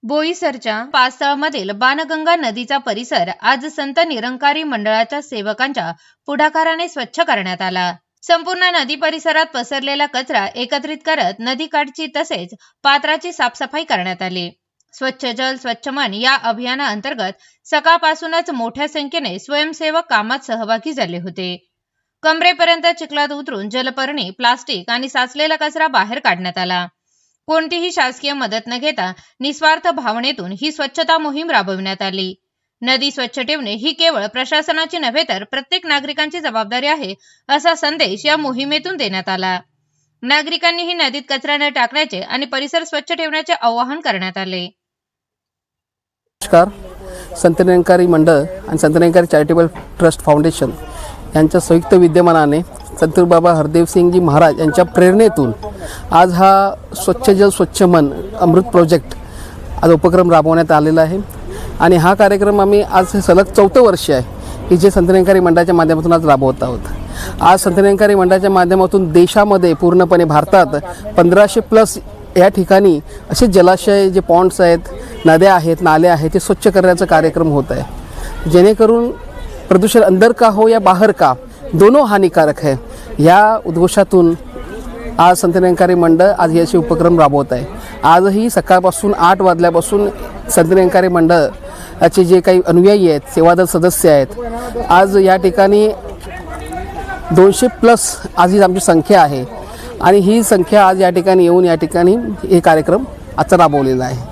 बोईसरच्या पाचतळमधील बाणगंगा नदीचा परिसर आज संत निरंकारी मंडळाच्या सेवकांच्या पुढाकाराने स्वच्छ करण्यात आला। संपूर्ण नदी परिसरात पसरलेला कचरा एकत्रित करत नदीकाठची तसेच पात्राची साफसफाई करण्यात आली। स्वच्छ जल स्वच्छ मन या अभियानाअंतर्गत सकाळपासूनच मोठ्या संख्येने स्वयंसेवक कामात सहभागी झाले होते। कमरेपर्यंत चिखलात उतरून जलपर्णी, प्लास्टिक आणि साचलेला कचरा बाहेर काढण्यात आला। कोणतीही शासकीय मदत न घेता निस्वार्थ भावनेतून ही स्वच्छता मोहीम राबविण्यात आली। नदी स्वच्छ ठेवणे ही केवळ प्रशासनाची नव्हे तर प्रत्येक नागरिकांची जबाबदारी आहे, असा संदेश या मोहिमेतून देण्यात आला। नागरिकांनीही नदीत कचरा न टाकण्याचे आणि परिसर स्वच्छ ठेवण्याचे आवाहन करण्यात आले। नमस्कार, संत निरंकारी मंडळ आणि Sant Nirankari charitable trust foundation यांच्या संयुक्त विद्यमानाने संत बाबा हरदेवसिंगजी महाराज यांच्या प्रेरणेतून आज हा स्वच्छ जल स्वच्छ मन अमृत प्रोजेक्ट आज उपक्रम राबवण्यात आलेला आहे। आणि हा कार्यक्रम आम्ही आज सलग 4थं वर्ष आहे की जे संत निरंकारी मंडळाच्या माध्यमातून आज राबवत आहोत। आज संत निरंकारी मंडळाच्या माध्यमातून देशामध्ये पूर्णपणे भारतात 1500+ या ठिकाणी असे जलाशय, जे पॉन्ड्स आहेत, नद्या आहेत, नाले आहेत, ते स्वच्छ करण्याचा कार्यक्रम होत आहे, जेणेकरून प्रदूषण अंदर का हो या बाहर का दोनों हानिकारक है। या उद्घोषातून आज संत निरंकारी मंडळ आज हे असे उपक्रम राबवत आहे। आजही सकाळपासून 8 वाजल्यापासून संत निरंकारी मंडळाचे जे काही अनुयायी आहेत, सेवादल सदस्य आहेत, आज या ठिकाणी 200+ आज ही आमची संख्या आहे। आणि ही संख्या आज या ठिकाणी येऊन या ठिकाणी हे कार्यक्रम आजचा राबवलेला आहे।